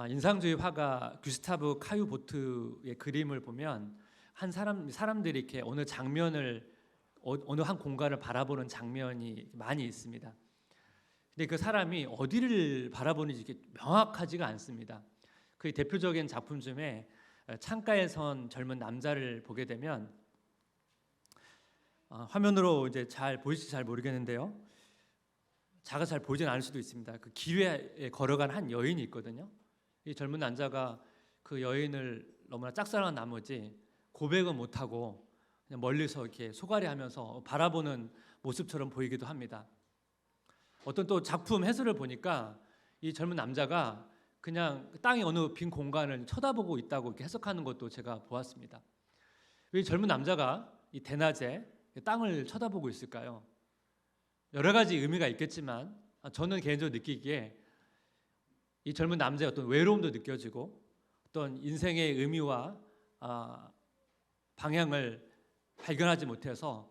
인상주의 화가 규스타브 카유보트의 그림을 보면 사람들이 이렇게 어느 장면을 어느 한 공간을 바라보는 장면이 많이 있습니다. 근데 그 사람이 어디를 바라보는지 이렇게 명확하지가 않습니다. 그 대표적인 작품 중에 창가에 선 젊은 남자를 보게 되면 화면으로 이제 잘 보이실지 잘 모르겠는데요. 자가 잘 보이진 않을 수도 있습니다. 그 길 위에 걸어간 한 여인이 있거든요. 이 젊은 남자가 그 여인을 너무나 짝사랑한 나머지 고백은 못하고 그냥 멀리서 이렇게 소갈이하면서 바라보는 모습처럼 보이기도 합니다. 어떤 또 작품 해설을 보니까 이 젊은 남자가 그냥 땅의 어느 빈 공간을 쳐다보고 있다고 이렇게 해석하는 것도 제가 보았습니다. 왜 젊은 남자가 이 대낮에 땅을 쳐다보고 있을까요? 여러 가지 의미가 있겠지만 저는 개인적으로 느끼기에 이 젊은 남자의 어떤 외로움도 느껴지고 어떤 인생의 의미와 방향을 발견하지 못해서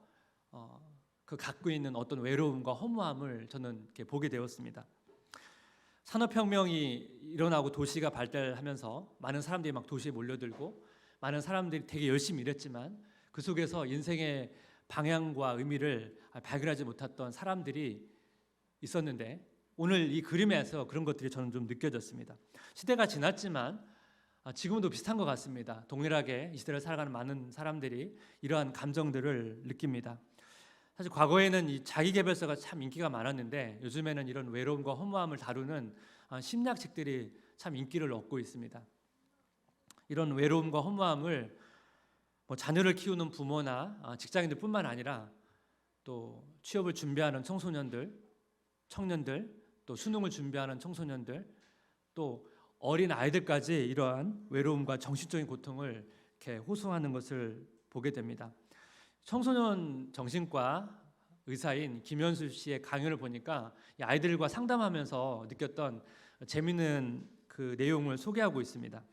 그 갖고 있는 어떤 외로움과 허무함을 저는 이렇게 보게 되었습니다. 산업혁명이 일어나고 도시가 발달하면서 많은 사람들이 막 도시에 몰려들고 많은 사람들이 되게 열심히 일했지만 그 속에서 인생의 방향과 의미를 발견하지 못했던 사람들이 있었는데 오늘 이 그림에서 그런 것들이 저는 좀 느껴졌습니다. 시대가 지났지만 지금도 비슷한 것 같습니다. 동일하게 이 시대를 살아가는 많은 사람들이 이러한 감정들을 느낍니다. 사실 과거에는 이 자기계발서가 참 인기가 많았는데 요즘에는 이런 외로움과 허무함을 다루는 심리학책들이 참 인기를 얻고 있습니다. 이런 외로움과 허무함을 자녀를 키우는 부모나 직장인들뿐만 아니라 또 취업을 준비하는 청소년들, 청년들, 또 수능을 준비하는 청소년들, 또 어린 아이들까지 이러한 외로움과 정신적인 고통을 이렇게 호소하는 것을 보게 됩니다. 청소년 정신과 의사인 김현수 씨의 강연을 보니까 이 아이들과 상담하면서 느꼈던 재미있는 그 내용을 소개하고 있습니다.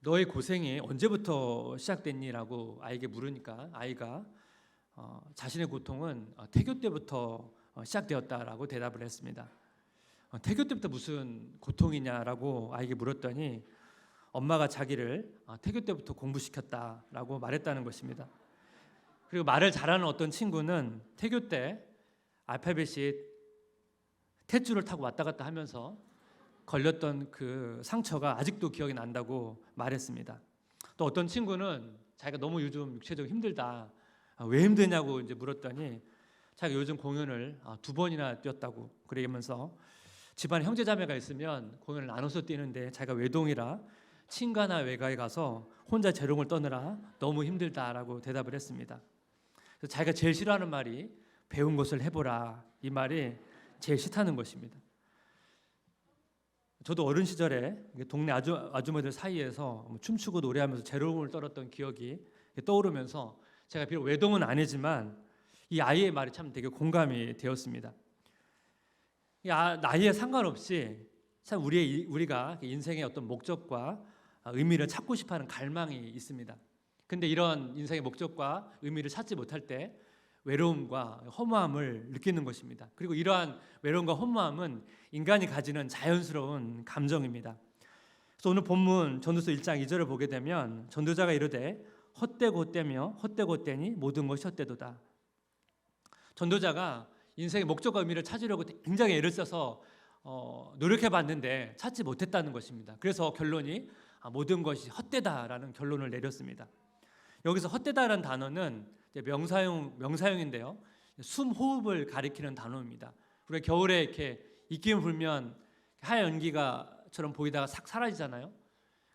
너의 고생이 언제부터 시작됐니라고 아이에게 물으니까 아이가 자신의 고통은 태교 때부터 시작되었다라고 대답을 했습니다. 태교 때부터 무슨 고통이냐라고 아이에게 물었더니 엄마가 자기를 태교 때부터 공부시켰다라고 말했다는 것입니다. 그리고 말을 잘하는 어떤 친구는 태교 때 알파벳이 탯줄을 타고 왔다 갔다 하면서 걸렸던 그 상처가 아직도 기억이 난다고 말했습니다. 또 어떤 친구는 자기가 너무 요즘 육체적으로 힘들다. 왜 힘드냐고 이제 물었더니 자기가 요즘 공연을 2번이나 뛰었다고 그러면서 집안에 형제자매가 있으면 공연을 나눠서 뛰는데 자기가 외동이라 친가나 외가에 가서 혼자 재롱을 떠느라 너무 힘들다라고 대답을 했습니다. 그래서 자기가 제일 싫어하는 말이 배운 것을 해보라, 이 말이 제일 싫다는 것입니다. 저도 어린 시절에 동네 아주머니들 사이에서 춤추고 노래하면서 재롱을 떨었던 기억이 떠오르면서 제가 비록 외동은 아니지만 이 아이의 말이 참 되게 공감이 되었습니다. 나이에 상관없이 참 우리가 인생의 어떤 목적과 의미를 찾고 싶어하는 갈망이 있습니다. 근데 이런 인생의 목적과 의미를 찾지 못할 때 외로움과 허무함을 느끼는 것입니다. 그리고 이러한 외로움과 허무함은 인간이 가지는 자연스러운 감정입니다. 그래서 오늘 본문 전도서 1장 2절을 보게 되면 전도자가 이르되 헛되고 떼며 헛되고 떼니 모든 것이 헛되도다. 전도자가 인생의 목적과 의미를 찾으려고 굉장히 애를 써서 노력해봤는데 찾지 못했다는 것입니다. 그래서 결론이 모든 것이 헛되다라는 결론을 내렸습니다. 여기서 헛되다라는 단어는 명사형인데요. 숨 호흡을 가리키는 단어입니다. 우리가 겨울에 이렇게 입김 불면 하얀 연기가처럼 보이다가 싹 사라지잖아요.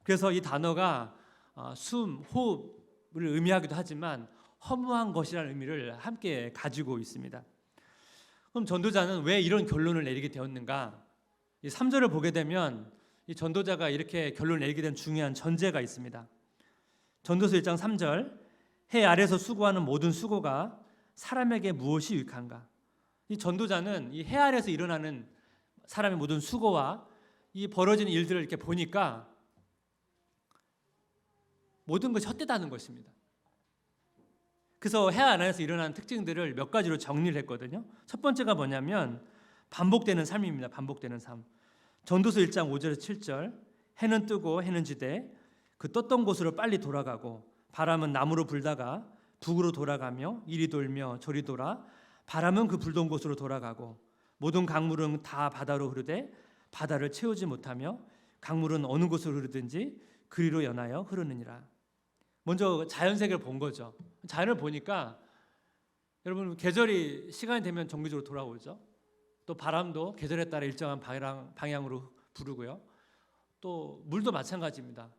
그래서 이 단어가 숨, 호흡을 의미하기도 하지만 허무한 것이라는 의미를 함께 가지고 있습니다. 그럼 전도자는 왜 이런 결론을 내리게 되었는가? 이 3절을 보게 되면 이 전도자가 이렇게 결론을 내리게 된 중요한 전제가 있습니다. 전도서 1장 3절, 해 아래서 수고하는 모든 수고가 사람에게 무엇이 유익한가? 이 전도자는 이 해 아래서 일어나는 사람의 모든 수고와 이 벌어지는 일들을 이렇게 보니까 모든 것이 헛되다는 것입니다. 그래서 해 아래에서 일어나는 특징들을 몇 가지로 정리를 했거든요. 첫 번째가 뭐냐면 반복되는 삶입니다. 반복되는 삶. 전도서 1장 5절에서 7절 해는 뜨고 해는 지되 그 떴던 곳으로 빨리 돌아가고 바람은 남으로 불다가 북으로 돌아가며 이리 돌며 저리 돌아 바람은 그 불던 곳으로 돌아가고 모든 강물은 다 바다로 흐르되 바다를 채우지 못하며 강물은 어느 곳으로 흐르든지 그리로 연하여 흐르느니라. 먼저 자연세계를 본 거죠. 자연을 보니까 여러분 계절이 시간이 되면 정기적으로 돌아오죠. 또 바람도 계절에 따라 일정한 방향으로 부르고요. 또 물도 마찬가지입니다.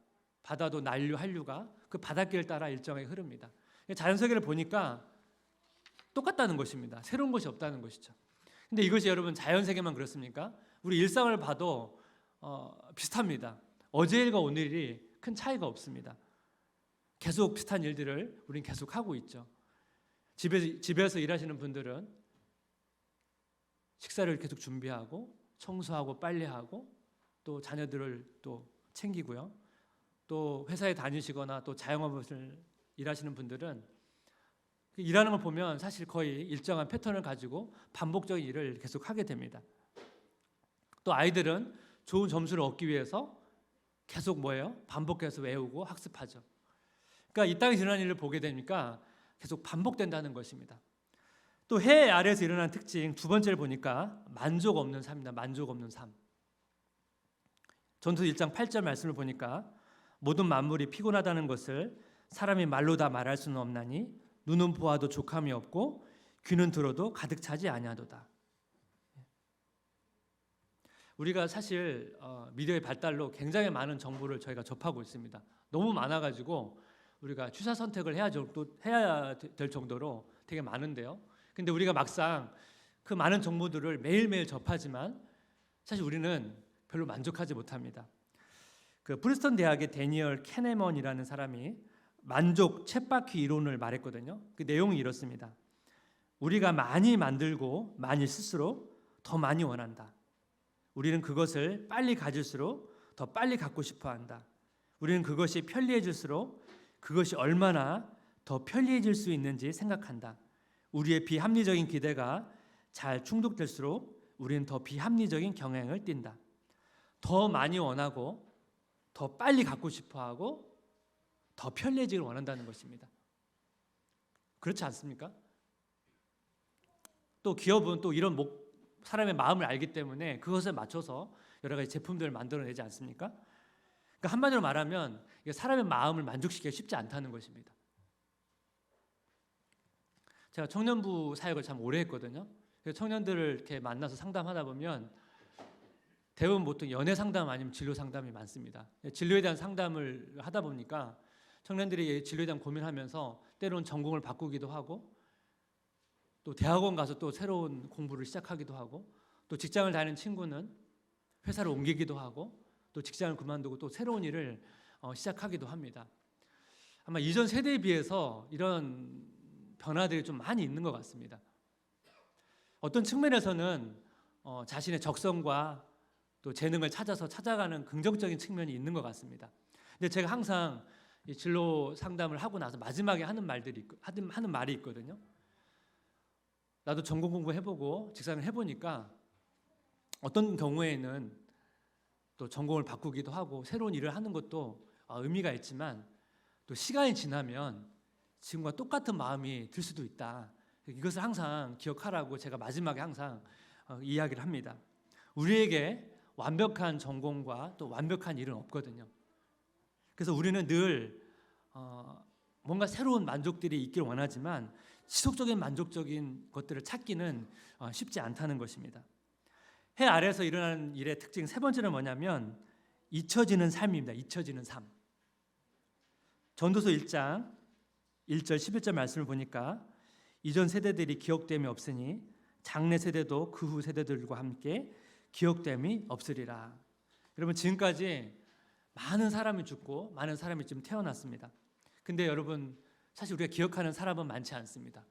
바다도 난류, 한류가 그 바닷길을 따라 일정하게 흐릅니다. 자연세계를 보니까 똑같다는 것입니다. 새로운 것이 없다는 것이죠. 근데 이것이 여러분 자연세계만 그렇습니까? 우리 일상을 봐도 비슷합니다. 어제 일과 오늘 일이 큰 차이가 없습니다. 계속 비슷한 일들을 우리는 계속 하고 있죠. 집에서 일하시는 분들은 식사를 계속 준비하고 청소하고 빨래하고 또 자녀들을 또 챙기고요. 또 회사에 다니시거나 또 자영업을 일하시는 분들은 일하는 걸 보면 사실 거의 일정한 패턴을 가지고 반복적인 일을 계속 하게 됩니다. 또 아이들은 좋은 점수를 얻기 위해서 계속 반복해서 외우고 학습하죠. 그러니까 이 땅에서 일어나는 일을 보게 되니까 계속 반복된다는 것입니다. 또 해 아래에서 일어나는 특징 두 번째를 보니까 만족 없는 삶입니다. 만족 없는 삶. 전도서 1장 8절 말씀을 보니까 모든 만물이 피곤하다는 것을 사람이 말로 다 말할 수는 없나니 눈은 보아도 족함이 없고 귀는 들어도 가득 차지 아니하도다. 우리가 사실 미디어의 발달로 굉장히 많은 정보를 저희가 접하고 있습니다. 너무 많아가지고 우리가 취사 선택을 해야 될 정도로 되게 많은데요. 근데 우리가 막상 그 많은 정보들을 매일매일 접하지만 사실 우리는 별로 만족하지 못합니다. 그 프린스턴 대학의 데니얼 캐네먼이라는 사람이 만족 쳇바퀴 이론을 말했거든요. 그 내용이 이렇습니다. 우리가 많이 만들고 많이 쓸수록 더 많이 원한다. 우리는 그것을 빨리 가질수록 더 빨리 갖고 싶어 한다. 우리는 그것이 편리해질수록 그것이 얼마나 더 편리해질 수 있는지 생각한다. 우리의 비합리적인 기대가 잘 충족될수록 우리는 더 비합리적인 경향을 띈다. 더 많이 원하고 더 빨리 갖고 싶어하고 더 편리해지길 원한다는 것입니다. 그렇지 않습니까? 또 기업은 또 이런 사람의 마음을 알기 때문에 그것에 맞춰서 여러 가지 제품들을 만들어내지 않습니까? 그러니까 한마디로 말하면 사람의 마음을 만족시키기가 쉽지 않다는 것입니다. 제가 청년부 사역을 참 오래 했거든요. 그래서 청년들을 이렇게 만나서 상담하다 보면 대부분 보통 연애 상담 아니면 진로 상담이 많습니다. 진로에 대한 상담을 하다 보니까 청년들이 진로에 대한 고민하면서 때로는 전공을 바꾸기도 하고 또 대학원 가서 또 새로운 공부를 시작하기도 하고 또 직장을 다니는 친구는 회사를 옮기기도 하고 또 직장을 그만두고 또 새로운 일을 시작하기도 합니다. 아마 이전 세대에 비해서 이런 변화들이 좀 많이 있는 것 같습니다. 어떤 측면에서는 자신의 적성과 또 재능을 찾아가는 긍정적인 측면이 있는 것 같습니다. 근데 제가 항상 이 진로 상담을 하고 나서 마지막에 하는 말이 있거든요. 나도 전공 공부해보고 직장을 해보니까 어떤 경우에는 또 전공을 바꾸기도 하고 새로운 일을 하는 것도 의미가 있지만 또 시간이 지나면 지금과 똑같은 마음이 들 수도 있다. 이것을 항상 기억하라고 제가 마지막에 항상 이야기를 합니다. 우리에게 완벽한 전공과 또 완벽한 일은 없거든요. 그래서 우리는 늘 뭔가 새로운 만족들이 있길 원하지만 지속적인 만족적인 것들을 찾기는 쉽지 않다는 것입니다. 해 아래에서 일어나는 일의 특징 세 번째는 뭐냐면 잊혀지는 삶입니다. 잊혀지는 삶. 전도서 1장 1절 11절 말씀을 보니까 이전 세대들이 기억됨이 없으니 장래 세대도 그 후 세대들과 함께 기억됨이 없으리라. 여러분 지금까지 많은 사람이 죽고 많은 사람이 지금 태어났습니다. 근데 여러분 사실 우리가 기억하는 사람은 많지 않습니다.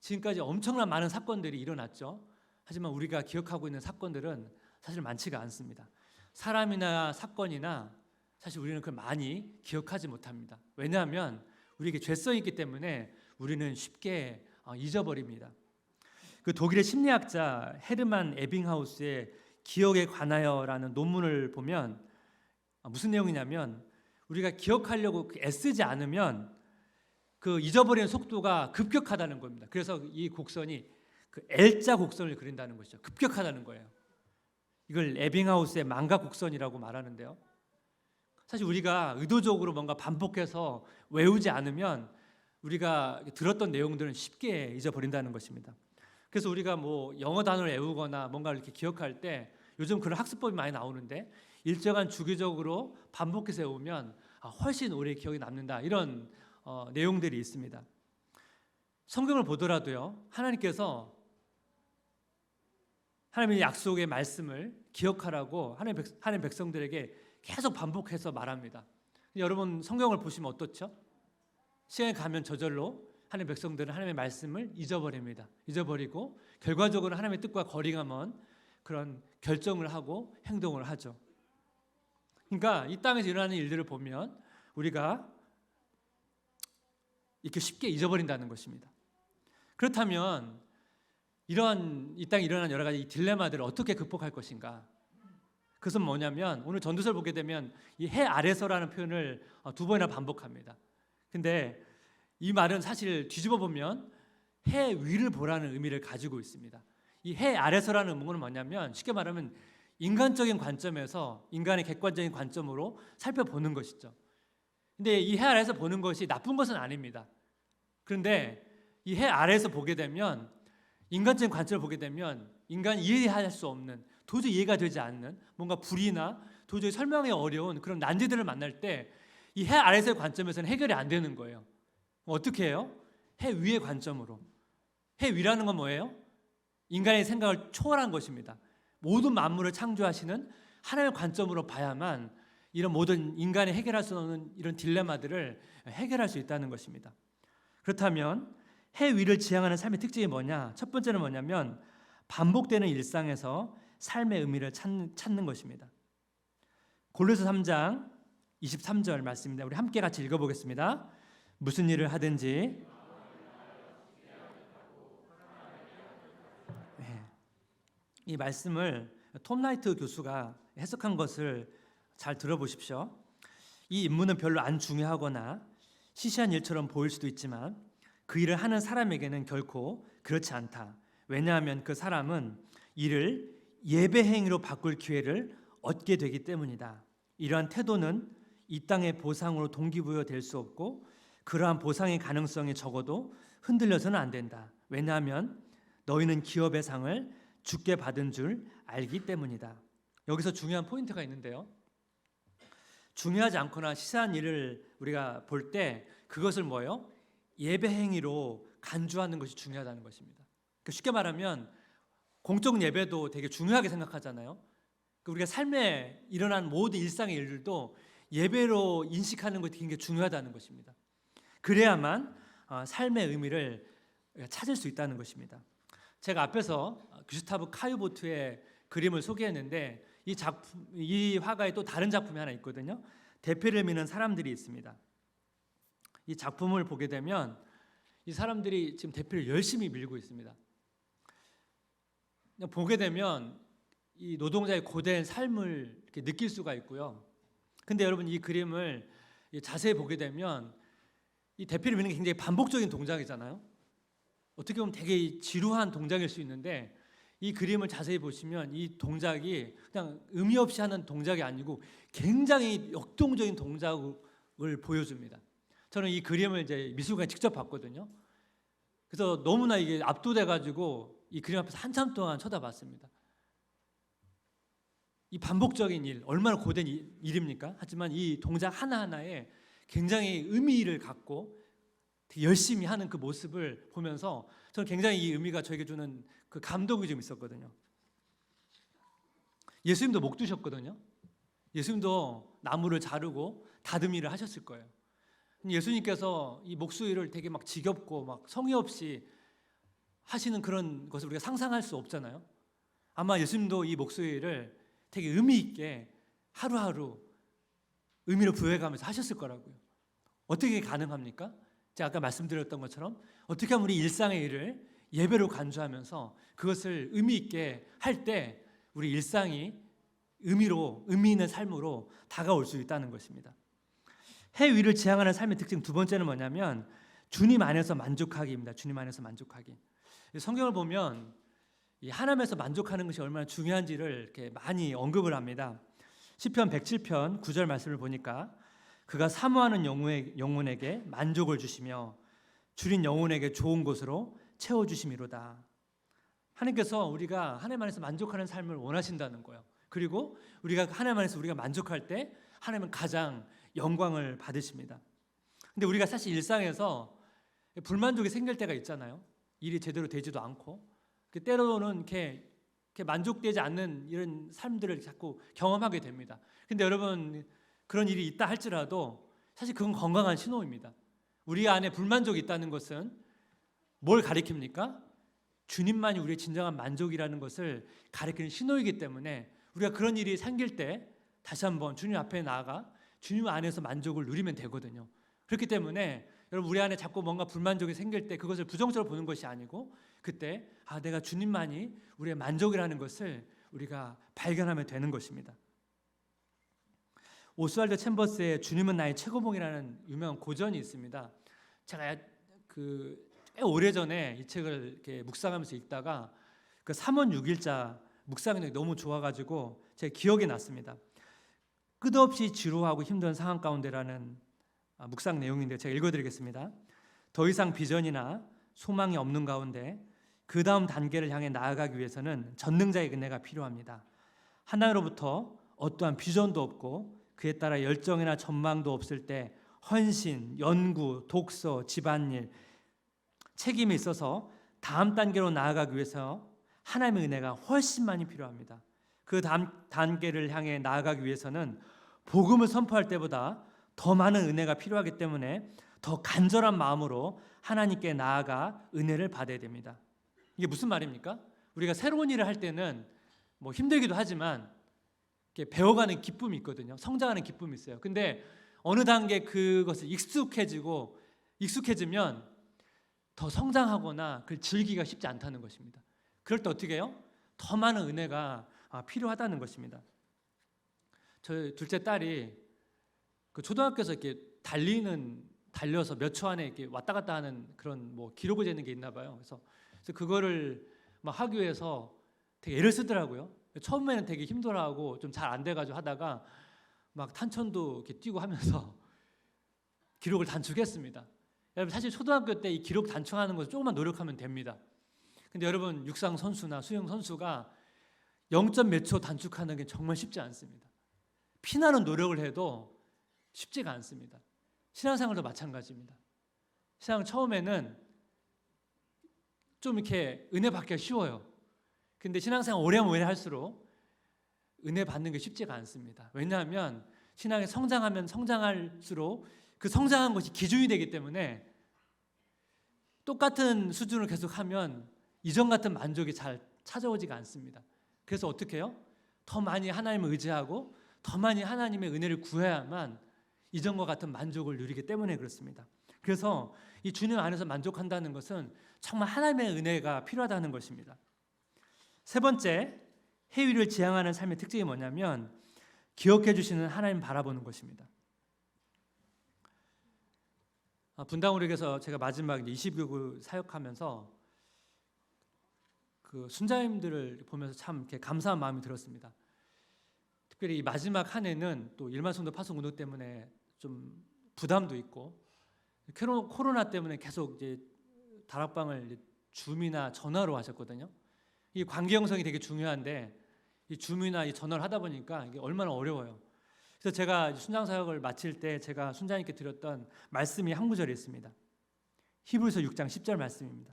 지금까지 엄청난 많은 사건들이 일어났죠. 하지만 우리가 기억하고 있는 사건들은 사실 많지가 않습니다. 사람이나 사건이나 사실 우리는 그걸 많이 기억하지 못합니다. 왜냐하면 우리에게 죄성이 있기 때문에 우리는 쉽게 잊어버립니다. 그 독일의 심리학자 헤르만 에빙하우스의 기억에 관하여라는 논문을 보면 무슨 내용이냐면 우리가 기억하려고 애쓰지 않으면 그 잊어버리는 속도가 급격하다는 겁니다. 그래서 이 곡선이 그 L자 곡선을 그린다는 것이죠. 급격하다는 거예요. 이걸 에빙하우스의 망각 곡선이라고 말하는데요. 사실 우리가 의도적으로 뭔가 반복해서 외우지 않으면 우리가 들었던 내용들은 쉽게 잊어버린다는 것입니다. 그래서 우리가 뭐 영어 단어를 외우거나 뭔가 이렇게 기억할 때 요즘 그런 학습법이 많이 나오는데 일정한 주기적으로 반복해서 외우면 훨씬 오래 기억이 남는다, 이런 내용들이 있습니다. 성경을 보더라도요, 하나님의 약속의 말씀을 기억하라고 하나님 백성들에게 계속 반복해서 말합니다. 여러분 성경을 보시면 어떻죠? 시간이 가면 저절로 하나님의 백성들은 하나님의 말씀을 잊어버립니다. 잊어버리고 결과적으로 하나님의 뜻과 거리가 먼 그런 결정을 하고 행동을 하죠. 그러니까 이 땅에서 일어나는 일들을 보면 우리가 이렇게 쉽게 잊어버린다는 것입니다. 그렇다면 이 땅에 일어나는 여러 가지 이 딜레마들을 어떻게 극복할 것인가? 그것은 뭐냐면 오늘 전도서를 보게 되면 이 해 아래서라는 표현을 2번이나 반복합니다. 근데 이 말은 사실 뒤집어 보면 해 위를 보라는 의미를 가지고 있습니다. 이 해 아래서라는 의문은 뭐냐면 쉽게 말하면 인간적인 관점에서 인간의 객관적인 관점으로 살펴보는 것이죠. 근데 이 해 아래에서 보는 것이 나쁜 것은 아닙니다. 그런데 이 해 아래에서 보게 되면 인간적인 관점을 보게 되면 인간이 이해할 수 없는, 도저히 이해가 되지 않는 뭔가 불이나 도저히 설명이 어려운 그런 난제들을 만날 때 이 해 아래에서의 관점에서는 해결이 안 되는 거예요. 어떻게 해요? 해 위의 관점으로. 해 위라는 건 뭐예요? 인간의 생각을 초월한 것입니다. 모든 만물을 창조하시는 하나님의 관점으로 봐야만 이런 모든 인간이 해결할 수 없는 이런 딜레마들을 해결할 수 있다는 것입니다. 그렇다면 해 위를 지향하는 삶의 특징이 뭐냐? 첫 번째는 뭐냐면 반복되는 일상에서 삶의 의미를 찾는 것입니다. 골로새 3장 23절 말씀입니다. 우리 함께 같이 읽어보겠습니다. 무슨 일을 하든지 이 말씀을 톰 라이트 교수가 해석한 것을 잘 들어보십시오. 이 인문은 별로 안 중요하거나 시시한 일처럼 보일 수도 있지만 그 일을 하는 사람에게는 결코 그렇지 않다. 왜냐하면 그 사람은 이를 예배 행위로 바꿀 기회를 얻게 되기 때문이다. 이러한 태도는 이 땅의 보상으로 동기부여될 수 없고 그러한 보상의 가능성이 적어도 흔들려서는 안 된다. 왜냐하면 너희는 기업의 상을 주께 받은 줄 알기 때문이다. 여기서 중요한 포인트가 있는데요. 중요하지 않거나 시사한 일을 우리가 볼 때 그것을 뭐예요? 예배 행위로 간주하는 것이 중요하다는 것입니다. 쉽게 말하면 공적 예배도 되게 중요하게 생각하잖아요. 우리가 삶에 일어난 모든 일상의 일들도 예배로 인식하는 것이 굉장히 중요하다는 것입니다. 그래야만 삶의 의미를 찾을 수 있다는 것입니다. 제가 앞에서 규스타브 카유보트의 그림을 소개했는데 이 화가의 또 다른 작품이 하나 있거든요. 대피를 미는 사람들이 있습니다. 이 작품을 보게 되면 이 사람들이 지금 대피를 열심히 밀고 있습니다. 그냥 보게 되면 이 노동자의 고된 삶을 이렇게 느낄 수가 있고요. 근데 여러분 이 그림을 자세히 보게 되면 이 대피를 미는 게 굉장히 반복적인 동작이잖아요. 어떻게 보면 되게 지루한 동작일 수 있는데 이 그림을 자세히 보시면 이 동작이 그냥 의미 없이 하는 동작이 아니고 굉장히 역동적인 동작을 보여줍니다. 저는 이 그림을 이제 미술관에 직접 봤거든요. 그래서 너무나 이게 압도돼가지고 이 그림 앞에서 한참 동안 쳐다봤습니다. 이 반복적인 일, 얼마나 고된 일입니까? 하지만 이 동작 하나하나에 굉장히 의미를 갖고 되게 열심히 하는 그 모습을 보면서 저는 굉장히 이 의미가 저에게 주는 그 감동이 좀 있었거든요. 예수님도 목 두셨거든요. 예수님도 나무를 자르고 다듬이를 하셨을 거예요. 예수님께서 이 목수일을 되게 막 지겹고 막 성의 없이 하시는 그런 것을 우리가 상상할 수 없잖아요. 아마 예수님도 이 목수일을 되게 의미 있게 하루하루 의미를 부여해가면서 하셨을 거라고요. 어떻게 가능합니까? 제가 아까 말씀드렸던 것처럼 어떻게 하면 우리 일상의 일을 예배로 간주하면서 그것을 의미 있게 할 때 우리 일상이 의미 있는 삶으로 다가올 수 있다는 것입니다. 해 위를 지향하는 삶의 특징 두 번째는 뭐냐면 주님 안에서 만족하기입니다. 주님 안에서 만족하기. 성경을 보면 이 하나님에서 만족하는 것이 얼마나 중요한지를 이렇게 많이 언급을 합니다. 시편 107편 9절 말씀을 보니까 그가 사모하는 영혼에게 만족을 주시며 줄인 영혼에게 좋은 곳으로 채워주심이로다. 하나님께서 우리가 하나님 안에서 만족하는 삶을 원하신다는 거예요. 그리고 우리가 하나님 안에서 우리가 만족할 때 하나님은 가장 영광을 받으십니다. 근데 우리가 사실 일상에서 불만족이 생길 때가 있잖아요. 일이 제대로 되지도 않고 때로는 이렇게 만족되지 않는 이런 삶들을 자꾸 경험하게 됩니다. 근데 여러분 그런 일이 있다 할지라도 사실 그건 건강한 신호입니다. 우리 안에 불만족이 있다는 것은 뭘 가리킵니까? 주님만이 우리의 진정한 만족이라는 것을 가리키는 신호이기 때문에 우리가 그런 일이 생길 때 다시 한번 주님 앞에 나아가 주님 안에서 만족을 누리면 되거든요. 그렇기 때문에 여러분 우리 안에 자꾸 뭔가 불만족이 생길 때 그것을 부정적으로 보는 것이 아니고 그때 내가 주님만이 우리의 만족이라는 것을 우리가 발견하면 되는 것입니다. 오스왈드 챔버스의 주님은 나의 최고봉이라는 유명한 고전이 있습니다. 제가 꽤 오래전에 이 책을 이렇게 묵상하면서 읽다가 그 3월 6일자 묵상이 너무 좋아가지고 제 기억이 났습니다. 끝없이 지루하고 힘든 상황 가운데라는 묵상 내용인데 제가 읽어드리겠습니다. 더 이상 비전이나 소망이 없는 가운데 그 다음 단계를 향해 나아가기 위해서는 전능자의 은혜가 필요합니다. 하나님으로부터 어떠한 비전도 없고 그에 따라 열정이나 전망도 없을 때 헌신, 연구, 독서, 집안일, 책임이 있어서 다음 단계로 나아가기 위해서 하나님의 은혜가 훨씬 많이 필요합니다. 그 다음 단계를 향해 나아가기 위해서는 복음을 선포할 때보다 더 많은 은혜가 필요하기 때문에 더 간절한 마음으로 하나님께 나아가 은혜를 받아야 됩니다. 이게 무슨 말입니까? 우리가 새로운 일을 할 때는 뭐 힘들기도 하지만 이렇게 배워가는 기쁨이 있거든요. 성장하는 기쁨이 있어요. 근데 어느 단계 그것을 익숙해지면 더 성장하거나 그걸 즐기기가 쉽지 않다는 것입니다. 그럴 때 어떻게 해요? 더 많은 은혜가 필요하다는 것입니다. 저희 둘째 딸이 그 초등학교에서 이렇게 달려서 몇 초 안에 이렇게 왔다 갔다 하는 그런 뭐 기록을 재는 게 있나 봐요. 그래서 그거를 막 하기 위해서 되게 애를 쓰더라고요. 처음에는 되게 힘들어하고 좀 잘 안 돼가지고 하다가 막 탄천도 이렇게 뛰고 하면서 기록을 단축했습니다. 여러분 사실 초등학교 때 이 기록 단축하는 것을 조금만 노력하면 됩니다. 근데 여러분 육상 선수나 수영 선수가 0점 몇 초 단축하는 게 정말 쉽지 않습니다. 피나는 노력을 해도 쉽지가 않습니다. 신앙생활도 마찬가지입니다. 신앙 처음에는 좀 이렇게 은혜 받기가 쉬워요. 근데 신앙생활 오래 하면 오래 할수록 은혜 받는 게 쉽지가 않습니다. 왜냐하면 신앙에 성장하면 성장할수록 그 성장한 것이 기준이 되기 때문에 똑같은 수준을 계속하면 이전 같은 만족이 잘 찾아오지가 않습니다. 그래서 어떻게 해요? 더 많이 하나님을 의지하고 더 많이 하나님의 은혜를 구해야만 이전과 같은 만족을 누리기 때문에 그렇습니다. 그래서 이 주님 안에서 만족한다는 것은 정말 하나님의 은혜가 필요하다는 것입니다. 세 번째, 해 위를 지향하는 삶의 특징이 뭐냐면 기억해 주시는 하나님 바라보는 것입니다. 분당우리에서 제가 마지막 20교구 사역하면서 그 순자님들을 보면서 참 이렇게 감사한 마음이 들었습니다. 특별히 이 마지막 한 해는 또 일만성도 파송 운동 때문에 좀 부담도 있고 코로나 때문에 계속 이제 다락방을 줌이나 전화로 하셨거든요. 이 관계 형성이 되게 중요한데 이 줌이나 이 전화를 하다 보니까 이게 얼마나 어려워요. 그래서 제가 순장 사역을 마칠 때 제가 순장님께 드렸던 말씀이 한 구절이 있습니다. 히브리서 6장 10절 말씀입니다.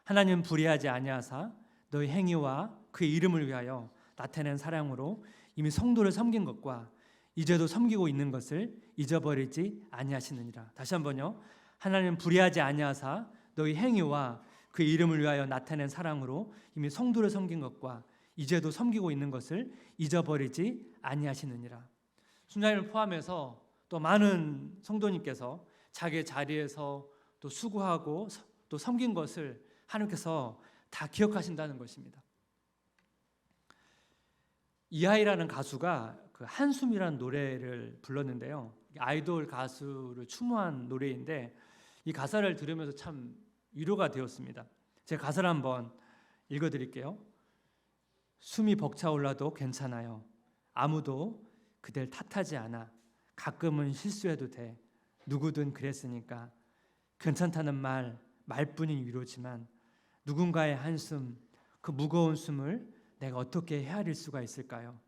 하나님은 불의하지 아니하사 너희 행위와 그의 이름을 위하여 나타낸 사랑으로 이미 성도를 섬긴 것과 이제도 섬기고 있는 것을 잊어버리지 아니하시느니라. 다시 한번요. 하나님은 불의하지 아니하사 너희 행위와 그의 이름을 위하여 나타낸 사랑으로 이미 성도를 섬긴 것과 이제도 섬기고 있는 것을 잊어버리지 아니하시느니라. 순자님을 포함해서 또 많은 성도님께서 자기의 자리에서 또 수고하고 또 섬긴 것을 하나님께서 다 기억하신다는 것입니다. 이하이라는 가수가 그 한숨이라는 노래를 불렀는데요. 아이돌 가수를 추모한 노래인데 이 가사를 들으면서 참 위로가 되었습니다. 제가 가사를 한번 읽어드릴게요. 숨이 벅차올라도 괜찮아요. 아무도 그댈 탓하지 않아. 가끔은 실수해도 돼. 누구든 그랬으니까. 괜찮다는 말뿐인 위로지만 누군가의 한숨, 그 무거운 숨을 내가 어떻게 헤아릴 수가 있을까요?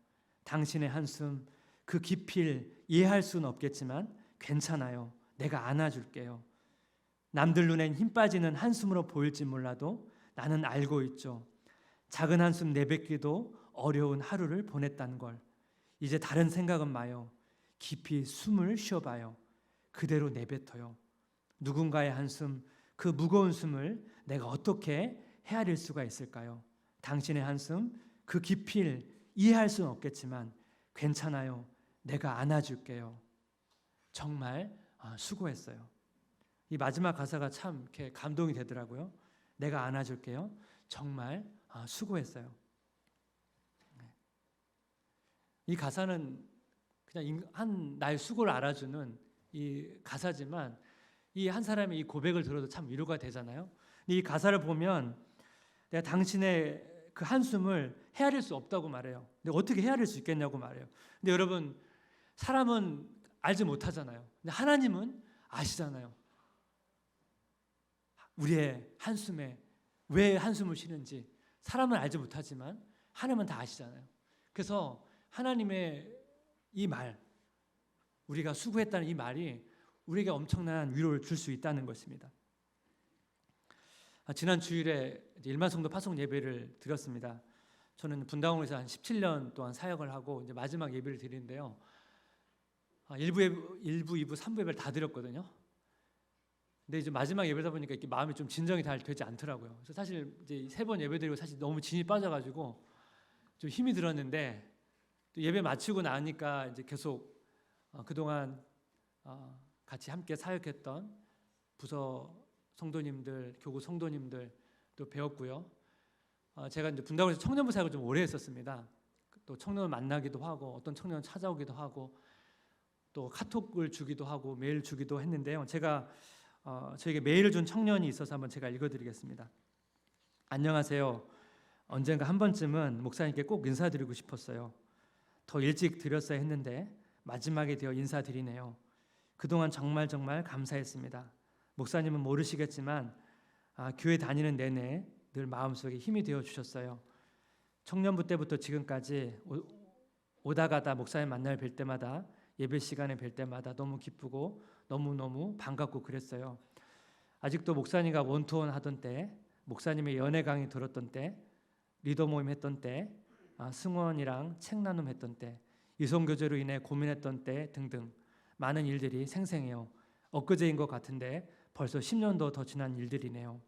당신의 한숨, 그 깊이를 이해할 수는 없겠지만 괜찮아요. 내가 안아줄게요. 남들 눈엔 힘 빠지는 한숨으로 보일지 몰라도 나는 알고 있죠. 작은 한숨 내뱉기도 어려운 하루를 보냈다는 걸. 이제 다른 생각은 마요. 깊이 숨을 쉬어봐요. 그대로 내뱉어요. 누군가의 한숨, 그 무거운 숨을 내가 어떻게 헤아릴 수가 있을까요? 당신의 한숨, 그 깊이를 이해할 수는 없겠지만 괜찮아요. 내가 안아줄게요. 정말 수고했어요. 이 마지막 가사가 참 이렇게 감동이 되더라고요. 내가 안아줄게요. 정말 수고했어요. 이 가사는 그냥 나의 수고를 알아주는 이 가사지만 이 한 사람의 이 고백을 들어도 참 위로가 되잖아요. 이 가사를 보면 내가 당신의 그 한숨을 헤아릴 수 없다고 말해요. 근데 어떻게 헤아릴 수 있겠냐고 말해요. 근데 여러분, 사람은 알지 못하잖아요. 근데 하나님은 아시잖아요. 우리의 한숨에 왜 한숨을 쉬는지 사람은 알지 못하지만 하나님은 다 아시잖아요. 그래서 하나님의 이 말, 우리가 수고했다는 이 말이 우리에게 엄청난 위로를 줄 수 있다는 것입니다. 지난 주일에 일만성도 파송 예배를 드렸습니다. 저는 분당원에서 한 17년 동안 사역을 하고 이제 마지막 예배를 드리는데요. 1부, 2부, 3부 예배를 다 드렸거든요. 근데 이제 마지막 예배다 보니까 이렇게 마음이 좀 진정이 잘 되지 않더라고요. 그래서 사실 이제 3번 예배 드리고 사실 너무 진이 빠져가지고 좀 힘이 들었는데 또 예배 마치고 나니까 이제 계속 그동안 같이 함께 사역했던 부서 성도님들, 교구 성도님들 또 배웠고요. 제가 이제 분당에서 청년부 사역을 좀 오래 했었습니다. 또 청년을 만나기도 하고 어떤 청년을 찾아오기도 하고 또 카톡을 주기도 하고 메일 주기도 했는데요. 제가 저에게 메일을 준 청년이 있어서 한번 제가 읽어드리겠습니다. 안녕하세요. 언젠가 한 번쯤은 목사님께 꼭 인사드리고 싶었어요. 더 일찍 드렸어야 했는데 마지막에 되어 인사드리네요. 그동안 정말 감사했습니다. 목사님은 모르시겠지만 교회 다니는 내내 늘 마음속에 힘이 되어 주셨어요. 청년부 때부터 지금까지 오다 가다 목사님 만날 뵐 때마다 예배 시간에 뵐 때마다 너무 기쁘고 너무너무 반갑고 그랬어요. 아직도 목사님과 원투원 하던 때, 목사님의 연애 강의 들었던 때, 리더 모임 했던 때, 승원이랑 책 나눔 했던 때, 이송교제로 인해 고민했던 때 등등 많은 일들이 생생해요. 엊그제인 것 같은데 벌써 10년도 더 지난 일들이네요.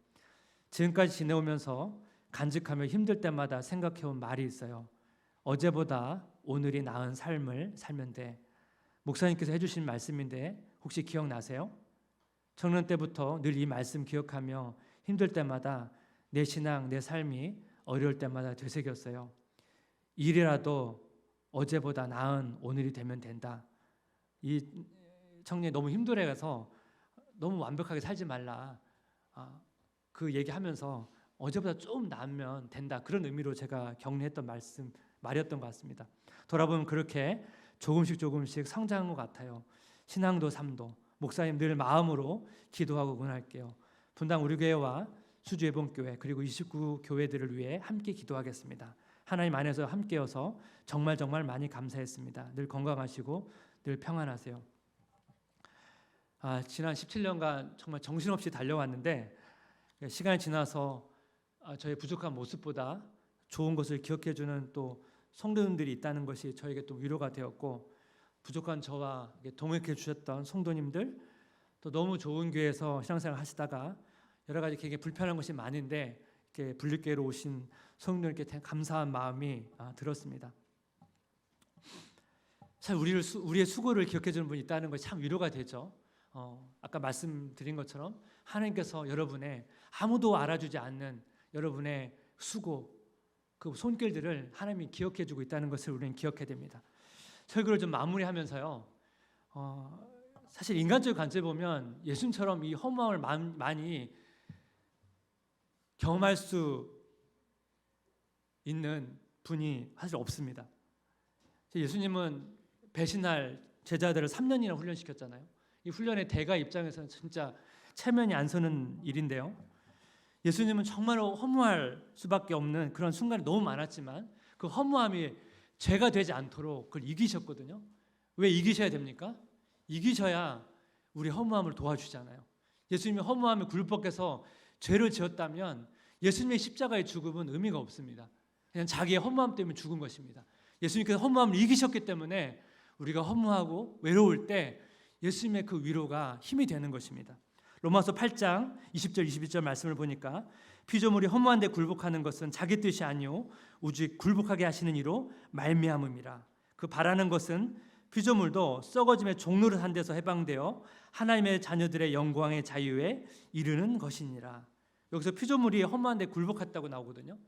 지금까지 지내오면서 간직하며 힘들 때마다 생각해온 말이 있어요. 어제보다 오늘이 나은 삶을 살면 돼. 목사님께서 해주신 말씀인데 혹시 기억나세요? 청년 때부터 늘 이 말씀 기억하며 힘들 때마다 내 신앙, 내 삶이 어려울 때마다 되새겼어요. 일이라도 어제보다 나은 오늘이 되면 된다. 이 청년이 너무 힘들어해서 너무 완벽하게 살지 말라. 그 얘기하면서 어제보다 좀 나으면 된다. 그런 의미로 제가 격려했던 말이었던 것 같습니다. 돌아보면 그렇게 조금씩 성장한 것 같아요. 신앙도 삶도. 목사님 늘 마음으로 기도하고 응원할게요. 분당 우리 교회와 수주 예봉교회 그리고 29 교회들을 위해 함께 기도하겠습니다. 하나님 안에서 함께여서 정말 많이 감사했습니다. 늘 건강하시고 늘 평안하세요. 지난 17년간 정말 정신없이 달려왔는데 시간이 지나서 저의 부족한 모습보다 좋은 것을 기억해주는 또 성도님들이 있다는 것이 저에게 또 위로가 되었고, 부족한 저와 동역해 주셨던 성도님들, 또 너무 좋은 교회에서 신앙생활 하시다가 여러 가지 되게 불편한 것이 많은데 이렇게 분립교회로 오신 성도님께 감사한 마음이 들었습니다. 참 우리의 수고를 기억해 주는 분이 있다는 것이 참 위로가 되죠. 아까 말씀드린 것처럼 하나님께서 여러분의 아무도 알아주지 않는 여러분의 수고, 그 손길들을 하나님이 기억해주고 있다는 것을 우리는 기억해야 됩니다. 설교를 좀 마무리하면서요. 사실 인간적 관점에 보면 예수님처럼 이 허무함을 많이 경험할 수 있는 분이 사실 없습니다. 예수님은 배신할 제자들을 3년이나 훈련시켰잖아요. 이 훈련의 대가 입장에서는 진짜 체면이 안 서는 일인데요. 예수님은 정말로 허무할 수밖에 없는 그런 순간이 너무 많았지만 그 허무함이 죄가 되지 않도록 그걸 이기셨거든요. 왜 이기셔야 됩니까? 이기셔야 우리 허무함을 도와주잖아요. 예수님이 허무함에 굴복해서 죄를 지었다면 예수님의 십자가의 죽음은 의미가 없습니다. 그냥 자기의 허무함 때문에 죽은 것입니다. 예수님께서 허무함을 이기셨기 때문에 우리가 허무하고 외로울 때 예수님의 그 위로가 힘이 되는 것입니다. 로마서 8장 20절 21절 말씀을 보니까 피조물이 허무한 데 굴복하는 것은 자기 뜻이 아니요 오직 굴복하게 하시는 이로 말미암음이라. 그 바라는 것은 피조물도 썩어짐의 종로를 한 데서 해방되어 하나님의 자녀들의 영광의 자유에 이르는 것이니라. 여기서 피조물이 허무한 데 굴복했다고 나오거든요.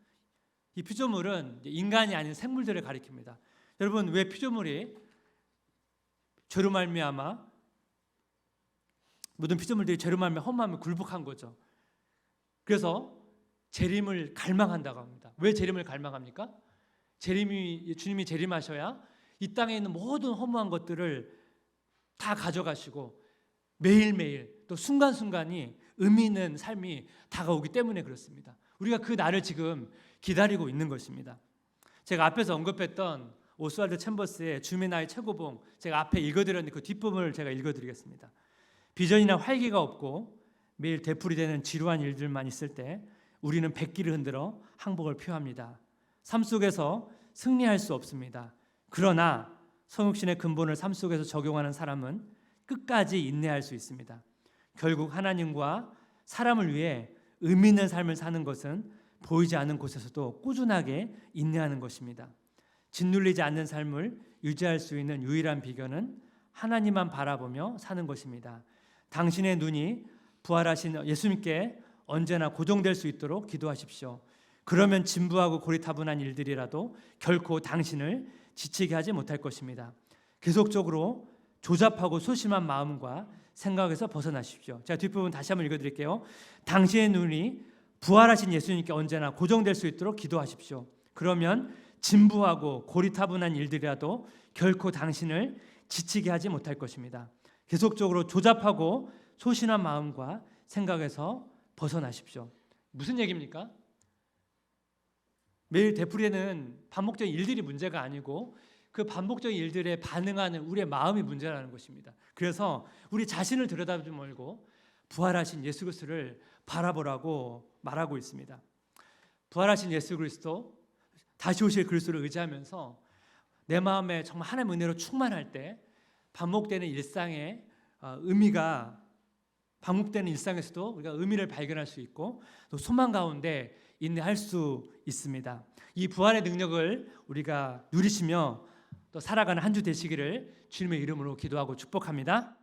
이 피조물은 인간이 아닌 생물들을 가리킵니다. 여러분, 왜 피조물이 죄로 말미암아 모든 피조물들이 죄로 말미암아 허무함에 굴복한 거죠. 그래서 재림을 갈망한다고 합니다. 왜 재림을 갈망합니까? 주님이 재림하셔야 이 땅에 있는 모든 허무한 것들을 다 가져가시고 매일매일 또 순간순간이 의미 있는 삶이 다가오기 때문에 그렇습니다. 우리가 그 날을 지금 기다리고 있는 것입니다. 제가 앞에서 언급했던 오스왈드 챔버스의 주의 나의 최고봉, 제가 앞에 읽어드렸는데 그 뒷부분을 제가 읽어드리겠습니다. 비전이나 활기가 없고 매일 되풀이되는 지루한 일들만 있을 때 우리는 백기를 흔들어 항복을 표합니다. 삶 속에서 승리할 수 없습니다. 그러나 성육신의 근본을 삶 속에서 적용하는 사람은 끝까지 인내할 수 있습니다. 결국 하나님과 사람을 위해 의미 있는 삶을 사는 것은 보이지 않는 곳에서도 꾸준하게 인내하는 것입니다. 짓눌리지 않는 삶을 유지할 수 있는 유일한 비결은 하나님만 바라보며 사는 것입니다. 당신의 눈이 부활하신 예수님께 언제나 고정될 수 있도록 기도하십시오. 그러면 진부하고 고리타분한 일들이라도 결코 당신을 지치게 하지 못할 것입니다. 계속적으로 조잡하고 소심한 마음과 생각에서 벗어나십시오. 제가 뒷부분 다시 한번 읽어드릴게요. 당신의 눈이 부활하신 예수님께 언제나 고정될 수 있도록 기도하십시오. 그러면 진부하고 고리타분한 일들이라도 결코 당신을 지치게 하지 못할 것입니다. 계속적으로 조잡하고 소심한 마음과 생각에서 벗어나십시오. 무슨 얘기입니까? 매일 되풀이되는 반복적인 일들이 문제가 아니고 그 반복적인 일들에 반응하는 우리의 마음이 문제라는 것입니다. 그래서 우리 자신을 들여다보지 말고 부활하신 예수 그리스도를 바라보라고 말하고 있습니다. 부활하신 예수 그리스도, 다시 오실 그리스도를 의지하면서 내 마음에 정말 하나님의 은혜로 충만할 때 반복되는 일상의 의미가 반복되는 일상에서도 우리가 의미를 발견할 수 있고 또 소망 가운데 인내할 수 있습니다. 이 부활의 능력을 우리가 누리시며 또 살아가는 한 주 되시기를 주님의 이름으로 기도하고 축복합니다.